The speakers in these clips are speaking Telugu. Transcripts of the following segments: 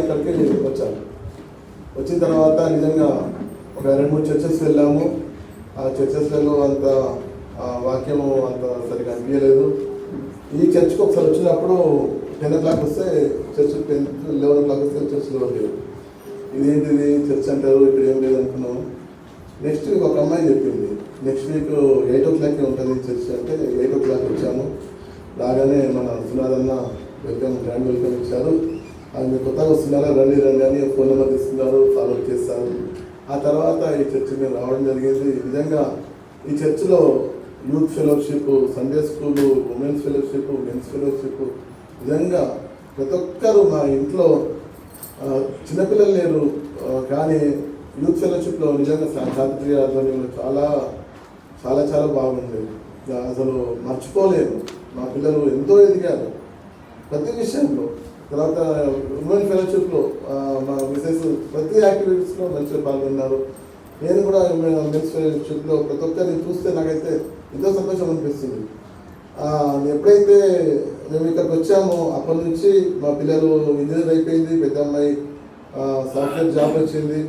ఇక్కడికి వచ్చాను. వచ్చిన తర్వాత నిజంగా ఒక 2-3 చర్చెస్ వెళ్ళాము. ఆ చర్చెస్లలో అంత వాక్యము అంత సరిగా అనిపించలేదు. ఈ చర్చ్కి ఒకసారి వచ్చినప్పుడు 10 o'clock వస్తే చర్చ్ 11 o'clock వస్తే చర్చ్లో లేదు. ఇదేంటిది చర్చ్ అంటారు, ఇక్కడ ఏం లేదు అనుకున్నాము. నెక్స్ట్ వీక్ ఒక అమ్మాయి చెప్పింది, నెక్స్ట్ వీక్ 8 o'clock ఉంటుంది చర్చ్ అంటే 8 o'clock వచ్చాము. రాగానే మన సునాదన్న గ్రాండ్ వెల్కమ్ ఇచ్చారు. అది మీరు కొత్తగా వస్తున్నారా, రండి అని ఫోన్ నెంబర్ తీసుకున్నారు, ఫాలో చేస్తారు. ఆ తర్వాత ఈ చర్చ్ మేము రావడం జరిగింది. నిజంగా ఈ చర్చ్లో youth fellowship, Sunday school, women's fellowship, men's fellowship, నిజంగా ప్రతి ఒక్కరు మా ఇంట్లో చిన్నపిల్లలు లేరు కానీ యూత్ ఫెలోషిప్లో నిజంగా శాంతిప్రియ ఆధ్వర్యంలో చాలా చాలా చాలా బాగుంది. అసలు మర్చిపోలేను. మా పిల్లలు ఎంతో ఎదిగారు ప్రతి విషయంలో. తర్వాత ఉమెన్ ఫెలోషిప్లో మా మిసెస్ ప్రతి యాక్టివిటీస్లో మంచిగా పాల్గొన్నారు. నేను కూడా మెన్స్ ఫెలోషిప్లో ప్రతి ఒక్కరిని చూస్తే నాకైతే ఎంతో సంతోషం అనిపిస్తుంది. ఎప్పుడైతే మేము ఇక్కడికి వచ్చామో అప్పటి నుంచి మా పిల్లలు ఇంజనీర్ అయిపోయింది, పెద్ద అమ్మాయి సాఫ్ట్వేర్ జాబ్ వచ్చింది,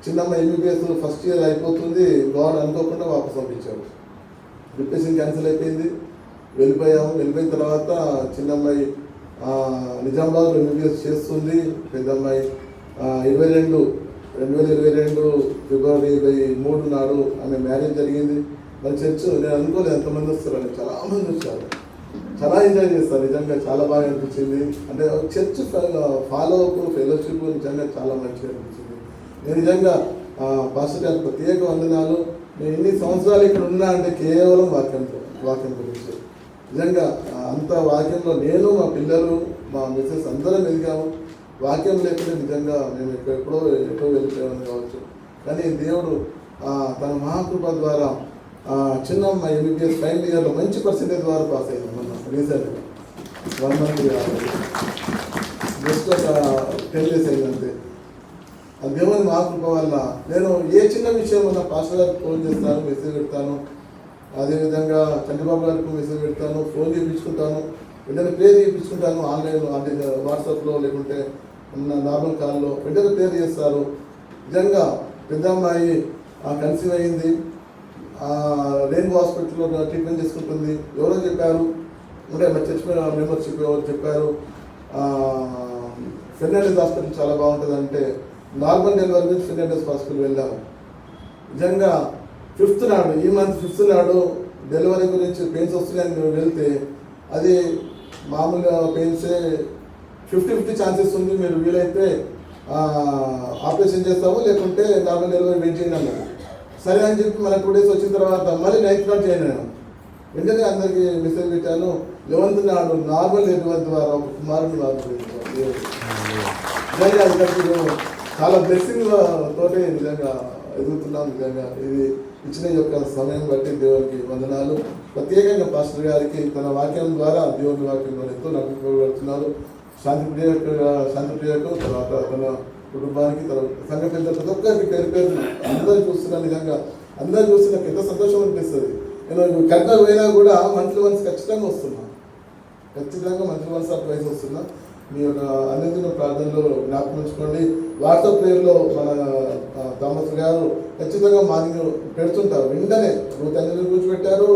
చిన్న అమ్మాయి MBBS ఫస్ట్ ఇయర్ అయిపోతుంది. గాడ్ అనుకోకుండా వాపస్ పంపించారు. డిప్రెషన్ క్యాన్సిల్ అయిపోయింది, వెళ్ళిపోయాము. వెళ్ళిపోయిన తర్వాత చిన్న అమ్మాయి నిజామాబాద్ MBBS చేస్తుంది. పెద్ద అమ్మాయి 2022 ఫిబ్రవరి 23 నాడు ఆమె మ్యారేజ్ జరిగింది. మరి చర్చ్ నేను అనుకోలేదు ఎంతమంది వస్తారని, చాలామంది వచ్చారు, చాలా ఎంజాయ్ చేస్తారు. నిజంగా చాలా బాగా అనిపించింది. అంటే చర్చ్ ఫాలో అప్ ఫెలోషిప్ నిజంగా చాలా మంచిగా అనిపించింది. నేను నిజంగా పాస్టర్ గారికి ప్రత్యేక వందనాలు. నేను ఎన్ని సంవత్సరాలు ఇక్కడ ఉన్నా అంటే కేవలం వాక్యం గురించి. నిజంగా అంత వాక్యంలో నేను, మా పిల్లలు, మా మిస్సెస్ అందరం ఎదిగాము. వాక్యం లేకుండా నిజంగా మేము ఎప్పుడో వెళ్ళిపోయామని కావచ్చు. కానీ దేవుడు తన మహాకృప ద్వారా చిన్న మా MBBS ఫైనల్ ఇయర్లో మంచి పర్సెంటేజ్ ద్వారా పాస్ అయింది. మొన్న రీసెంట్గా 1 month జస్ట్ ఒక 10 days అయింది అంతే. ఆ దేవుని మహాకృప వల్ల నేను ఏ చిన్న విషయం ఉన్న పాస్టర్ గారికి ఫోన్ చేస్తాను, మెసేజ్ పెడతాను. అదేవిధంగా చంద్రబాబు గారికి మెసేజ్ పెడతాను, ఫోన్ చేయించుకుంటాను, వెంటనే ప్రేర్ చేయించుకుంటాను. ఆన్లైన్లో అంటే వాట్సాప్లో లేకుంటే నార్మల్ కాల్లో వెంటనే ప్రేర్ చేస్తారు. నిజంగా పెద్ద అమ్మాయి కన్సీవ్ అయింది, రెయిన్బో హాస్పిటల్లో ట్రీట్మెంట్ చేసుకుంటుంది. ఎవరో చెప్పారు అంటే మా చర్చ్ మెంబర్షిప్ ఎవరు చెప్పారు, ఫెర్నాండెస్ హాస్పిటల్ చాలా బాగుంటుంది అంటే నార్మల్ డెలివరీ నుంచి ఫెర్నాండెస్ హాస్పిటల్ వెళ్ళాము. నిజంగా 5th నాడు, ఈ మంత్ 5th నాడు డెలివరీ గురించి పెయిన్స్ వస్తున్నాయని మేము వెళ్తే అది మామూలుగా పెయిన్సే 50-50 ఛాన్సెస్ ఉంది, మీరు వీలైతే ఆపరేషన్ చేస్తాము లేకుంటే నార్మల్ డెలివరీ వెయిట్ చేయండి అన్నారు. సరే అని చెప్పి మన 2 days వచ్చిన తర్వాత మళ్ళీ 9th నాడు చేయండి. వెంటనే అందరికీ మెసేజ్ పెట్టాను. 11th నాడు నార్మల్ డెలివరీ ద్వారా ఒక కుమారుడు నిజంగా ఇక్కడికి చాలా బ్లెస్సింగ్ తోటి నిజంగా ఎదుగుతున్నాం. నిజంగా ఇది ఇచ్చిన యొక్క సమయం బట్టి దేవునికి వందనాలు. ప్రత్యేకంగా పాస్టర్ గారికి తన వాక్యం ద్వారా, దేవుని వాక్యం ద్వారా ఎంతో నడిపించబడుతున్నారు. శాంతిప్రియకు తర్వాత తన కుటుంబానికి, తన సంఘ పెద్ద ప్రతి ఒక్కరికి పేరు అందరూ చూస్తున్నారు. నిజంగా అందరూ చూస్తే నాకు ఎంత సంతోషం అనిపిస్తుంది. నేను కరెక్ట్గా పోయినా కూడా మంత్లీ వన్స్ ఖచ్చితంగా వస్తున్నా, మంత్లీ వన్స్ అడ్వైస్ వస్తున్నా. మీ యొక్క అన్నింటిన ప్రార్థనలో జ్ఞాపకం ఉంచుకోండి. వాట్సాప్ ప్రేయర్లో మన థామస్ గారు ఖచ్చితంగా మార్నింగ్ పెడుతుంటారు. వెంటనే రోజు గురించి పెట్టారు,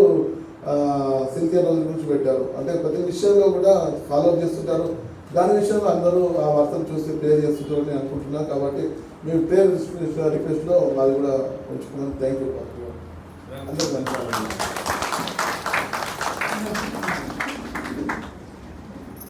సిల్కియా రోజు గురించి పెట్టారు. అంటే ప్రతి విషయంలో కూడా ఫాలో అప్ చేస్తుంటారు. దాని విషయంలో అందరూ ఆ వార్తలు చూసి ప్రేయర్ చేస్తుంటారని అనుకుంటున్నాను. కాబట్టి మేము ప్రేయర్ రిక్వెస్ట్లో వాళ్ళు కూడా ఉంచుకున్నాం. థ్యాంక్ యూ అందరూ.